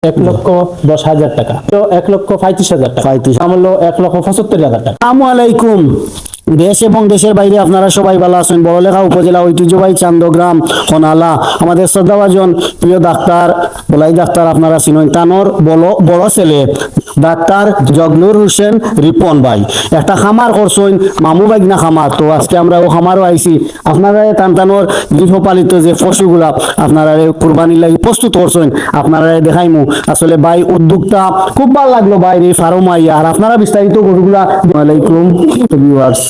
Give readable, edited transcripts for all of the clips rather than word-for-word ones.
1,10,000 টাকা, তো 1,35,000 টাকা, আমল 1,75,000 টাকা। আসসালামু আলাইকুম। দেশ এবং দেশের বাইরে আপনারা সবাই ভালো আছেন। বড়লেখা উপজেলা ঐতিহ্যবাহী চান্দগ্রাম খনালা আমাদের শ্রদ্ধাভাজন প্রিয় ডাক্তার বলাই ডাক্তার আপনারা চিনেন, তানোর বড় ছেলে ডাক্তার জগলুর হোসেন রিপন ভাই একটা খামার করছেন, মামু বাইগনা খামার। তো আজকে আমরা ও খামারও আইছি। আপনারা টানটানোর গৃহপালিত যে পশুগুলা আপনারা কুরবানির লাগি প্রস্তুত করছেন, আপনারা দেখাইমু। আসলে ভাই উদ্যোগটা খুব ভালো লাগলো ভাই, এই ফার্ম আইয়া। আর আপনারা বিস্তারিত গরুগুলা। ওয়ালাইকুম ভিউয়ার্স,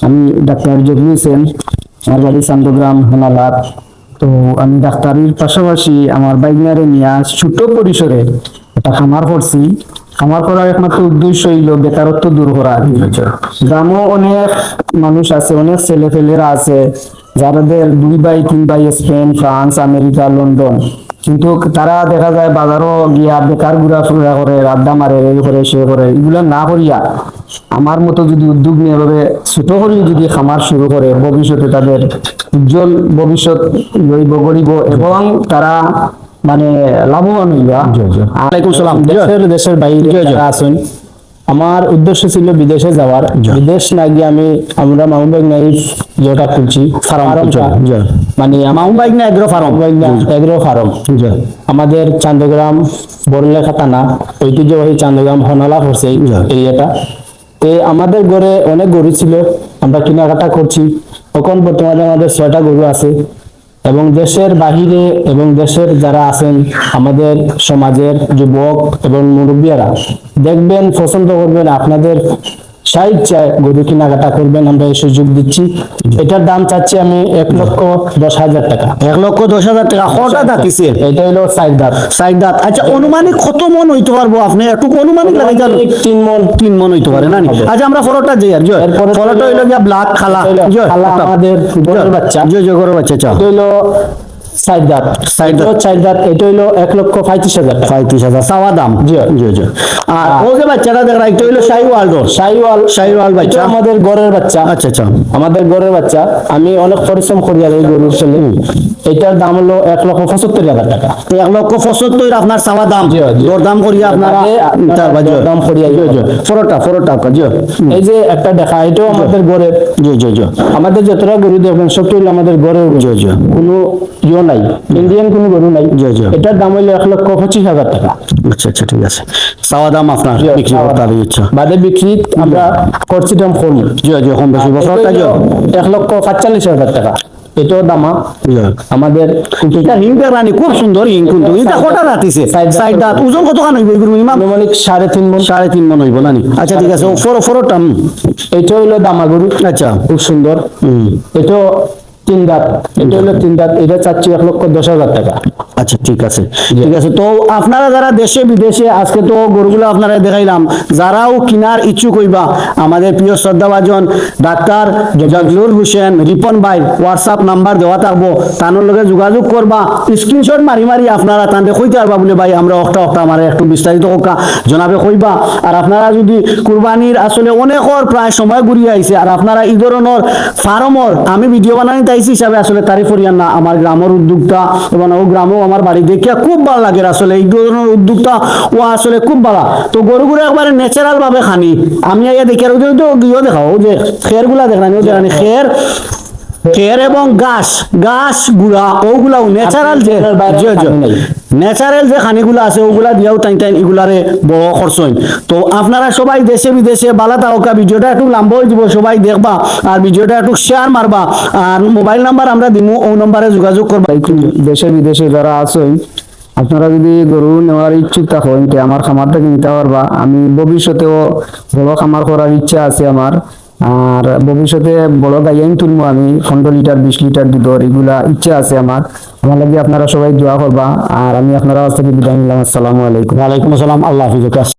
আমি ডাক্তার জগলুর হোসেন, আমার বাড়ি চান্দগ্রাম হেনালার। তো আমি ডাক্তারির পাশাপাশি আমার বাইকনারে নিয়ে ছোট পরিসরে একটা খামার করছি। খামার করার একমাত্র উদ্দেশ্য হইল বেকারত্ব দূর করা। গ্রামও অনেক মানুষ আছে, অনেক ছেলে ফেলেরা আছে যাদের 2 ভাই 3 ভাই স্পেন, ফ্রান্স, আমেরিকা, লন্ডন, কিন্তু তারা দেখা যায় বাজারও গিয়া বেকার ঘোরাফেরা করে, আড্ডা মারে, এই করে সে করে। এগুলো না করিয়া আমার মতো যদি উদ্যোগ নিয়ে ভাবে ছোট করে যদি খামার শুরু করে, ভবিষ্যতে তাদের উজ্জ্বল ভবিষ্যৎ গড়িব এবং তারা মানে লাভবান হইবা। ওয়ালাইকুম সালাম। দেশের বাইরে যারা আছেন, আমার উদ্দেশ্য ছিল বিদেশে যাওয়ার। বিদেশ না গিয়ে আমরা মামু বাইগনা যেটা খুলছি ফার্মটা, মানে মামু বাইগনা এগ্রো ফার্ম, এগ্রো ফার্ম আমাদের চান্দগ্রাম বড়লেখা থানা ঐতিহ্যবাহী চান্দগ্রাম হনালা করছে এই এরিয়াটা। আমাদের ঘরে অনেক গরু ছিল, আমরা কেনাকাটা করছি। এখন বর্তমানে আমাদের 6টা গরু আছে এবং দেশের বাহিরে এবং দেশের যারা আছেন আমাদের সমাজের যুবক এবং মুরব্বীরা দেখবেন, পছন্দ করবেন, আপনাদের স্বেচ্ছায় গরু কেনাকাটা করবেন, আমরা এই সুযোগ দিচ্ছি। এটার দাম চাচ্ছি আমি 1,10,000 টাকা। 1,10,000 টাকা কটা দাঁতিছে? এটা হলো সাইড দাঁত। আচ্ছা, অনুমানিক কত মন হইতে পারবো? আপনি একটু অনুমানিক লাগে জানো? 3 মন হইতে পারে না? আচ্ছা, আমরা ফলোটা যাই। আর ফলোটা হইলো গিয়া ব্ল্যাক খালা আমাদের গরুর বাচ্চা, গরুর বাচ্চা। এটা হইলো সাইড দাঁত। এটা হইলো 1,35,000 টাকা। 35,000 চাওয়া দাম। আর ও যে বাচ্চাটা দেখা, এটা হইলো শাহিওয়াল বাচ্চা, আমাদের ঘরের বাচ্চা। আচ্ছা, আমাদের ঘরের বাচ্চা। আমি অনেক পরিশ্রম করি আর এই গরুর ছেলে। এটার দাম হলো 1,75,000 টাকা। 1,75,000 আপনার চাওয়া দাম। দরদাম করিয়া আপনারা দাম করিয়া ফরোটা এই যে একটা দেখা, এটাও আমাদের ঘরের। আমাদের যতটা গরু দেখবেন সবটা হইলো আমাদের ঘরের। কোনো নাই, ইন্ডিয়ান কোনো গরু নাই। এটার দাম হইলো 1,25,000 টাকা। আচ্ছা, ঠিক আছে। চাওয়া দাম আপনার বিক্রি বাদে বিক্রি আমরা করছি দাম কম বেশি। 1,45,000 টাকা। এটাও দামা আমাদের। রানী খুব সুন্দর হিং, কিন্তু এটা কটা রাতিছে? সাইড দাঁত। ওজন কত খান হইব? আনুমানিক 3.5 মন হইব নানি? আচ্ছা, ঠিক আছে। ফরোটা এটা হইলো দামা গরু। আচ্ছা, খুব সুন্দর। এটা 3 দাঁত। এটা হলো 3 দাঁত। এটা চাচ্ছি 1,10,000 টাকা। আচ্ছা, ঠিক আছে। তো আপনারা যারা দেশে বিদেশে, আজকে তো গরুগুলো আপনারা দেখাইলাম, যারাও কিনার ইচ্ছুক হইবা, আমাদের প্রিয় শ্রদ্ধাভাজন ডাক্তার জগলুর হোসেন রিপন ভাই হোয়াটসঅ্যাপ নাম্বার দেওয়া থাকবো, তানোর লগে যোগাযোগ করবা। স্ক্রিনশট মারি আপনারা তানতে কইতে পারবা বলে ভাই আমরা অক্টা আমার একটু বিস্তারিত জনাবে কইবা। আর আপনারা যদি কুরবানির আসলে অনেকর প্রায় সময় ঘুরিয়ে আইছে, আর আপনারা এই ধরনের ফার্মর আমি ভিডিও বানানি তাইছি হিসাবে আসলে তারিফ করিয়ান না। আমার গ্রামের উদ্যোগটা এবং ও গ্রামও আমার বাড়ি দেখিয়া খুব ভালো লাগে। আসলে এই ধরনের উদ্যোগটা ও আসলে খুব ভালো। তো গরুগুলো একবারে ন্যাচারাল ভাবে খানি। আমি আইয়া দেখি, আর গিয়েও দেখাও যে খের গুলা দেখানি, খের এবং গাছ গুড়া, ওগুলাও ন্যাচারাল ন্যাচারাল যে খানিগুলো আছে ওগুলা দিয়েও টাইম এগুলারে বড় করছেন। তো আপনারা সবাই দেশে বিদেশে বালা তাওকা, ভিডিওটা একটু লম্বা হয়ে যাব, সবাই দেখবা আর ভিডিওটা একটু শেয়ার মারবা। আর মোবাইল নাম্বার আমরা দিব, ও নম্বরে যোগাযোগ করবা। দেশে বিদেশে যারা আছেন, আপনারা যদি গরু নেওয়ার ইচ্ছুক থাকেন, আমার খামারটা নিতে পারবা। আমি ভবিষ্যতেও বড় খামার করার ইচ্ছা আছে আমার। আর ভবিষ্যতে বড় গাইয়ান তুলবো আমি, 15 লিটার 20 লিটার দুধর, এগুলা ইচ্ছা আছে আমার লাগে। আপনারা সবাই দোয়া করবা। আর আমি আপনারা কাছ থেকে বিদায় নিলাম। আসসালামু আলাইকুম। ওয়ালাইকুম আসসালাম। আল্লাহ হাফিজ।